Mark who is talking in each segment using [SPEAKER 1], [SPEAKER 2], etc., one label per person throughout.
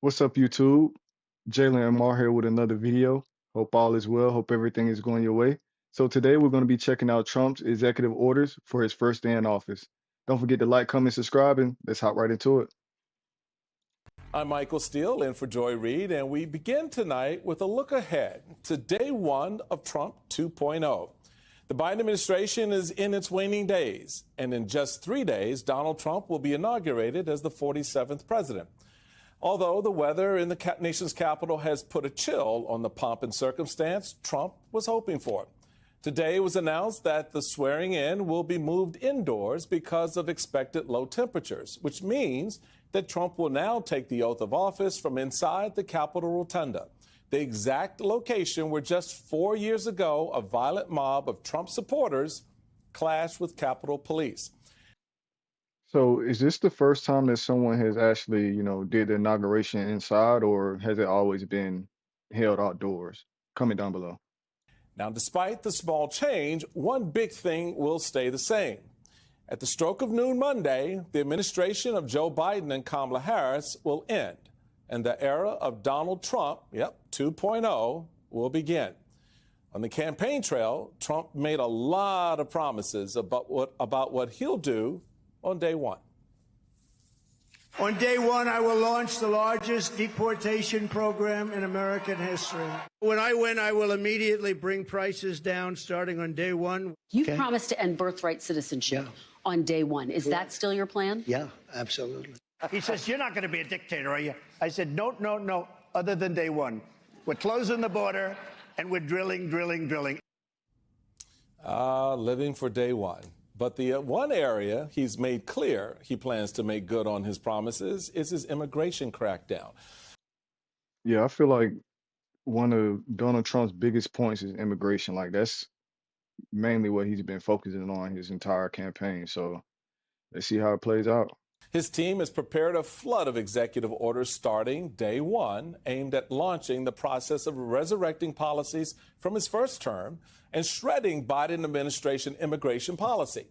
[SPEAKER 1] What's up, YouTube? Jalen Amar here with another video. Hope all is well. Hope everything is going your way. So today we're going to be checking out Trump's executive orders for his first day in office. Don't forget to like, comment, subscribe, and let's hop right into it.
[SPEAKER 2] I'm Michael Steele in for Joy Reid, and we begin tonight with a look ahead to day one of Trump 2.0. The Biden administration is in its waning days, and in just 3 days, Donald Trump will be inaugurated as the 47th president. Although the weather in the nation's capital has put a chill on the pomp and circumstance Trump was hoping for. Today it was announced that the swearing in will be moved indoors because of expected low temperatures, which means that Trump will now take the oath of office from inside the Capitol Rotunda, the exact location where just 4 years ago a violent mob of Trump supporters clashed with Capitol Police.
[SPEAKER 1] So is this the first time that someone has actually, did the inauguration inside, or has it always been held outdoors? Comment down below.
[SPEAKER 2] Now, despite the small change, one big thing will stay the same. At the stroke of noon Monday, the administration of Joe Biden and Kamala Harris will end, and the era of Donald Trump, 2.0, will begin. On the campaign trail, Trump made a lot of promises about what he'll do on day one.
[SPEAKER 3] On day one, I will launch the largest deportation program in American history. When I win, I will immediately bring prices down starting on day one.
[SPEAKER 4] You've promised to end birthright citizenship on day one. Is that still your plan?
[SPEAKER 3] Yeah, absolutely. He says, "You're not going to be a dictator, are you?" I said, no, other than day one. We're closing the border, and we're drilling.
[SPEAKER 2] Living for day one. But the one area he's made clear he plans to make good on his promises is his immigration crackdown.
[SPEAKER 1] Yeah, I feel like one of Donald Trump's biggest points is immigration. Like that's mainly what he's been focusing on his entire campaign. So let's see how it plays out.
[SPEAKER 2] His team has prepared a flood of executive orders starting day one, aimed at launching the process of resurrecting policies from his first term and shredding Biden administration immigration policy.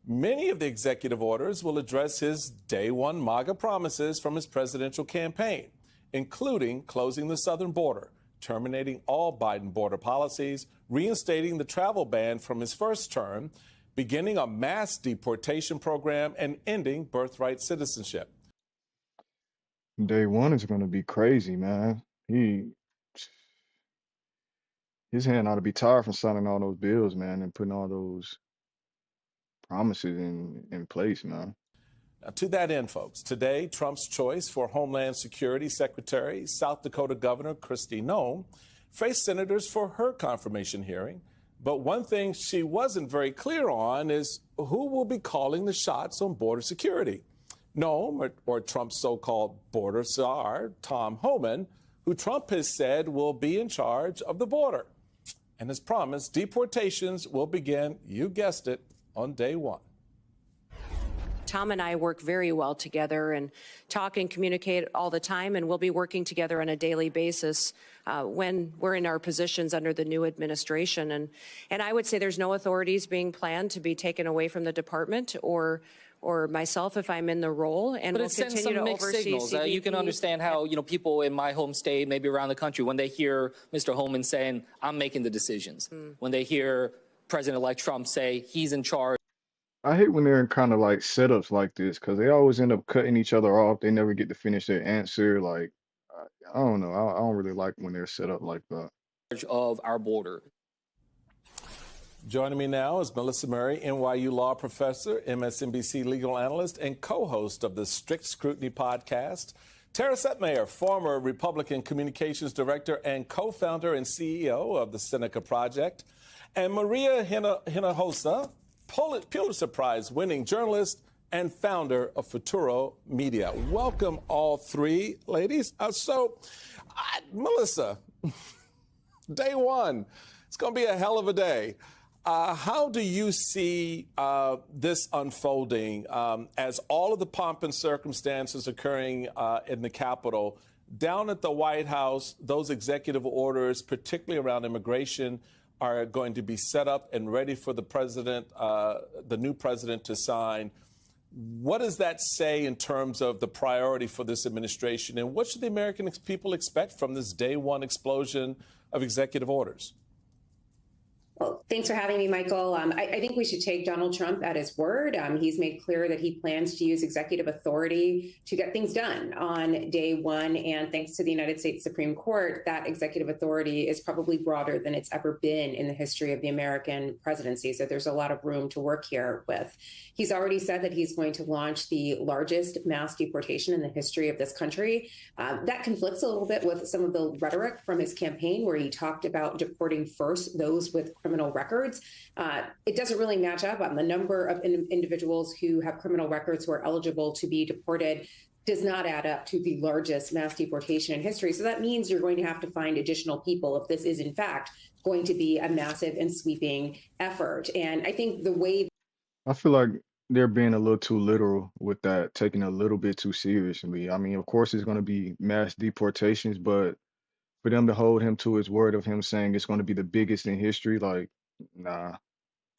[SPEAKER 2] Many of the executive orders will address his day one MAGA promises from his presidential campaign, including closing the southern border, terminating all Biden border policies, reinstating the travel ban from his first term, beginning a mass deportation program, and ending birthright citizenship.
[SPEAKER 1] Day one is going to be crazy, man. His hand ought to be tired from signing all those bills, man, and putting all those promises in place, man.
[SPEAKER 2] Now, to that end, folks, today, Trump's choice for Homeland Security Secretary, South Dakota Governor Kristi Noem, faced senators for her confirmation hearing. But one thing she wasn't very clear on is who will be calling the shots on border security. Noem, or Trump's so-called border czar, Tom Homan, who Trump has said will be in charge of the border. And as promised, deportations will begin, you guessed it, on day one.
[SPEAKER 5] Tom and I work very well together and talk and communicate all the time, and we'll be working together on a daily basis when we're in our positions under the new administration. And I would say there's no authorities being planned to be taken away from the department or myself if I'm in the role, and
[SPEAKER 6] but
[SPEAKER 5] we'll
[SPEAKER 6] it sends
[SPEAKER 5] continue
[SPEAKER 6] some
[SPEAKER 5] to
[SPEAKER 6] mixed
[SPEAKER 5] oversee
[SPEAKER 6] signals. You can understand how people in my home state, maybe around the country, when they hear Mr. Holman saying, "I'm making the decisions," when they hear President-elect Trump say he's in charge.
[SPEAKER 1] I hate when they're in kind of like setups like this because they always end up cutting each other off. They never get to finish their answer. Like, I don't know. I don't really like when they're set up like that.
[SPEAKER 6] Of our border.
[SPEAKER 2] Joining me now is Melissa Murray, NYU law professor, MSNBC legal analyst, and co-host of the Strict Scrutiny podcast. Tara Setmayer, former Republican communications director and co-founder and CEO of the Seneca Project. And Maria Hinojosa, Pulitzer Prize winning journalist and founder of Futuro Media. Welcome, all three ladies. Melissa, day one, it's going to be a hell of a day. How do you see this unfolding as all of the pomp and circumstances occurring in the Capitol, down at the White House, those executive orders, particularly around immigration, are going to be set up and ready for the president, the new president, to sign? What does that say in terms of the priority for this administration, and what should the American people expect from this day one explosion of executive orders?
[SPEAKER 7] Well, thanks for having me, Michael. I think we should take Donald Trump at his word. He's made clear that he plans to use executive authority to get things done on day one. And thanks to the United States Supreme Court, that executive authority is probably broader than it's ever been in the history of the American presidency. So there's a lot of room to work here with. He's already said that he's going to launch the largest mass deportation in the history of this country. That conflicts a little bit with some of the rhetoric from his campaign, where he talked about deporting first those with criminal records. It doesn't really match up on the number of individuals who have criminal records who are eligible to be deported. Does not add up to the largest mass deportation in history. So that means you're going to have to find additional people if this is in fact going to be a massive and sweeping effort. And I think the way
[SPEAKER 1] I feel like they're being a little too literal with that, taking it a little bit too seriously. I mean, of course, it's going to be mass deportations, but for them to hold him to his word of him saying it's going to be the biggest in history, like, nah.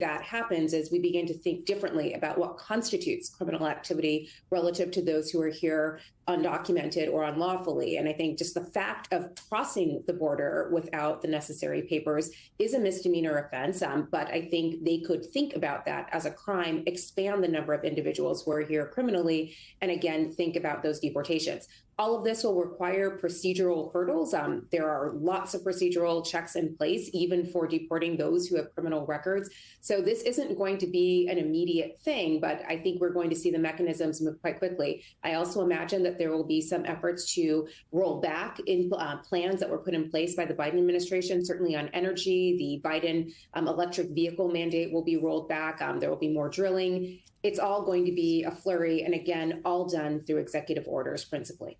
[SPEAKER 7] that happens is we begin to think differently about what constitutes criminal activity relative to those who are here undocumented or unlawfully. And I think just the fact of crossing the border without the necessary papers is a misdemeanor offense. But I think they could think about that as a crime, expand the number of individuals who are here criminally, and again, think about those deportations. All of this will require procedural hurdles. There are lots of procedural checks in place, even for deporting those who have criminal records. So this isn't going to be an immediate thing, but I think we're going to see the mechanisms move quite quickly. I also imagine that there will be some efforts to roll back in plans that were put in place by the Biden administration, certainly on energy. The Biden electric vehicle mandate will be rolled back. There will be more drilling. It's all going to be a flurry, and again, all done through executive orders principally.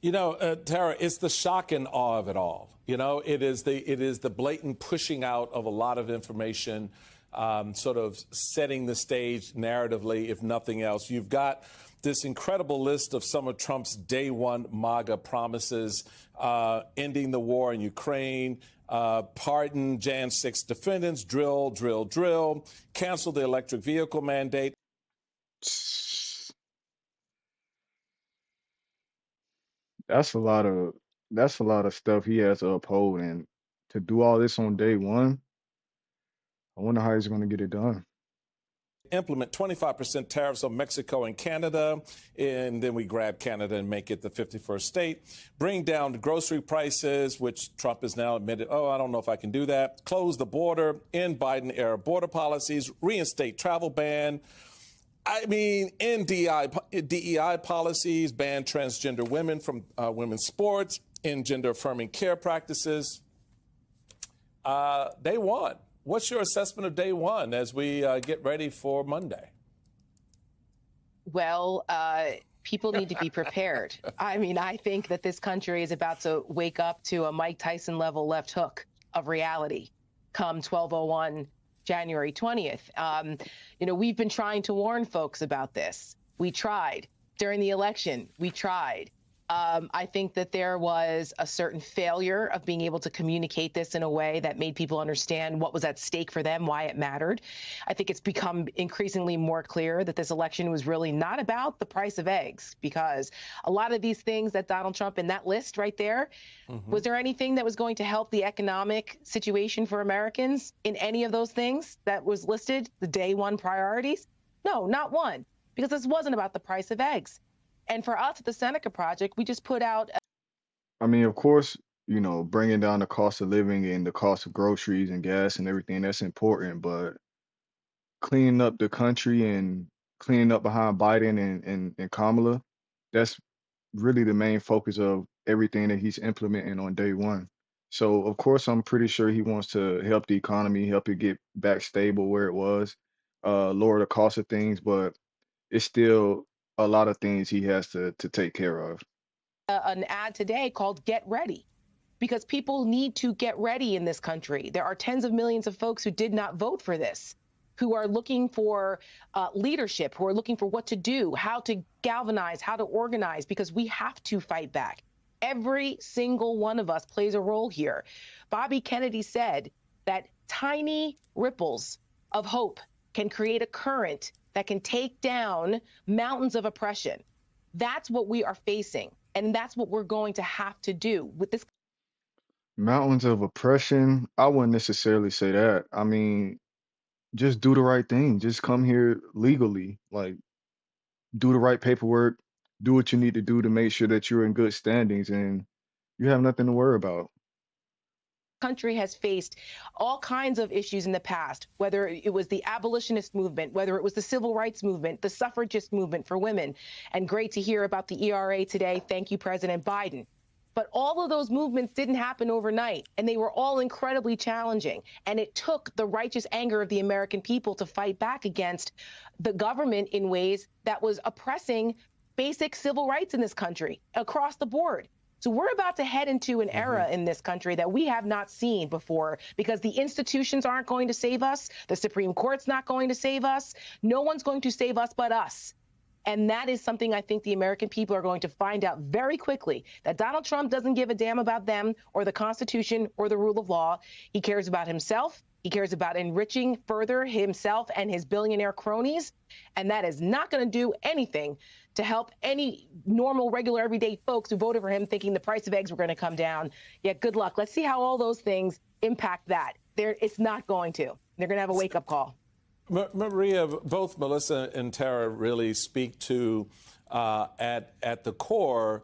[SPEAKER 2] You know, Tara, it's the shock and awe of it all. You know, it is the blatant pushing out of a lot of information, sort of setting the stage narratively, if nothing else. You've got this incredible list of some of Trump's day one MAGA promises, ending the war in Ukraine, pardon Jan 6 defendants, drill, cancel the electric vehicle mandate.
[SPEAKER 1] That's a lot of stuff he has to uphold, and to do all this on day one, I wonder how he's going to get it done.
[SPEAKER 2] Implement 25% tariffs on Mexico and Canada, and then we grab Canada and make it the 51st state. Bring down the grocery prices, which Trump has now admitted, oh, I don't know if I can do that. Close the border, end Biden-era border policies, reinstate travel ban. I mean, end DEI policies, ban transgender women from women's sports, end gender-affirming care practices. Day one. What's your assessment of day one as we get ready for Monday?
[SPEAKER 8] Well, people need to be prepared. I mean, I think that this country is about to wake up to a Mike Tyson level left hook of reality come 12/01 January 20th. You know, we've been trying to warn folks about this. We tried during the election. We tried. I think that there was a certain failure of being able to communicate this in a way that made people understand what was at stake for them, why it mattered. I think it's become increasingly more clear that this election was really not about the price of eggs, because a lot of these things that Donald Trump in that list right there, was there anything that was going to help the economic situation for Americans in any of those things that was listed, the day one priorities? No, not one, because this wasn't about the price of eggs. And for us at the Seneca Project, we just put out.
[SPEAKER 1] I mean, of course, you know, bringing down the cost of living and the cost of groceries and gas and everything, that's important. But cleaning up the country and cleaning up behind Biden and Kamala, that's really the main focus of everything that he's implementing on day one. So, of course, I'm pretty sure he wants to help the economy, help it get back stable where it was, lower the cost of things, but it's still a lot of things he has to take care of.
[SPEAKER 8] An ad today called Get Ready, because people need to get ready in this country. There are tens of millions of folks who did not vote for this, who are looking for leadership, who are looking for what to do, how to galvanize, how to organize, because we have to fight back. Every single one of us plays a role here. Bobby Kennedy said that tiny ripples of hope can create a current that can take down mountains of oppression. That's what we are facing, and that's what we're going to have to do with this.
[SPEAKER 1] Mountains of oppression, I wouldn't necessarily say that. I mean, just do the right thing. Just come here legally. Like, do the right paperwork, do what you need to do to make sure that you're in good standings and you have nothing to worry about.
[SPEAKER 8] Country has faced all kinds of issues in the past, whether it was the abolitionist movement, whether it was the civil rights movement, the suffragist movement for women. And great to hear about the ERA today. Thank you, President Biden. But all of those movements didn't happen overnight, and they were all incredibly challenging. And it took the righteous anger of the American people to fight back against the government in ways that was oppressing basic civil rights in this country across the board. So we're about to head into an era in this country that we have not seen before, because the institutions aren't going to save us. The Supreme Court's not going to save us. No one's going to save us but us. And that is something I think the American people are going to find out very quickly, that Donald Trump doesn't give a damn about them or the Constitution or the rule of law. He cares about himself. He cares about enriching further himself and his billionaire cronies. And that is not going to do anything to help any normal, regular, everyday folks who voted for him thinking the price of eggs were going to come down. Yeah, good luck. Let's see how all those things impact that. It's not going to. They're going to have a wake-up call.
[SPEAKER 2] Maria, both Melissa and Tara really speak to, at the core,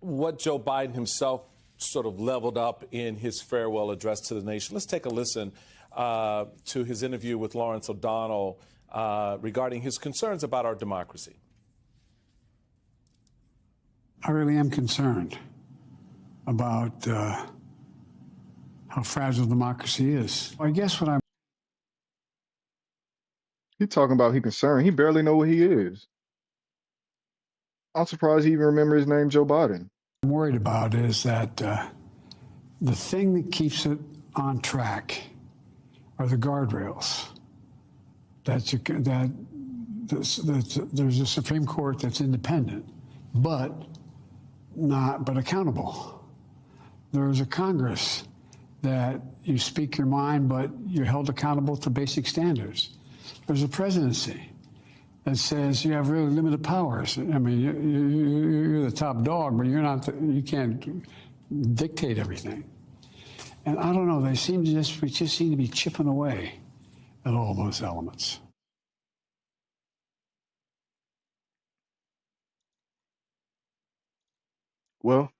[SPEAKER 2] what Joe Biden himself sort of leveled up in his farewell address to the nation. Let's take a listen to his interview with Lawrence O'Donnell regarding his concerns about our democracy.
[SPEAKER 9] I really am concerned about how fragile democracy is. I guess what I'm
[SPEAKER 1] He talking about he concerned. He barely know what he is. I'm surprised he even remember his name, Joe Biden.
[SPEAKER 9] worried about is that the thing that keeps it on track are the guardrails. There's a Supreme Court that's independent, but accountable. There's a Congress that you speak your mind, but you're held accountable to basic standards. There's a presidency that says you have really limited powers. I mean, you're the top dog, but you're not. You can't dictate everything. And I don't know. We just seem to be chipping away at all those elements.
[SPEAKER 1] Well,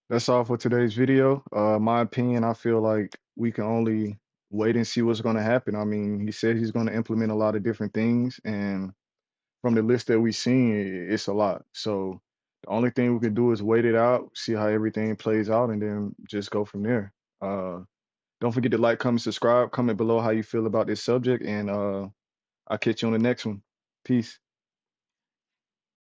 [SPEAKER 1] that's all for today's video. My opinion, I feel like we can only wait and see what's going to happen. I mean, he said he's going to implement a lot of different things, and from the list that we've seen, it's a lot. So the only thing we can do is wait it out, see how everything plays out, and then just go from there. Don't forget to like, comment, subscribe, comment below how you feel about this subject, and I'll catch you on the next one. Peace.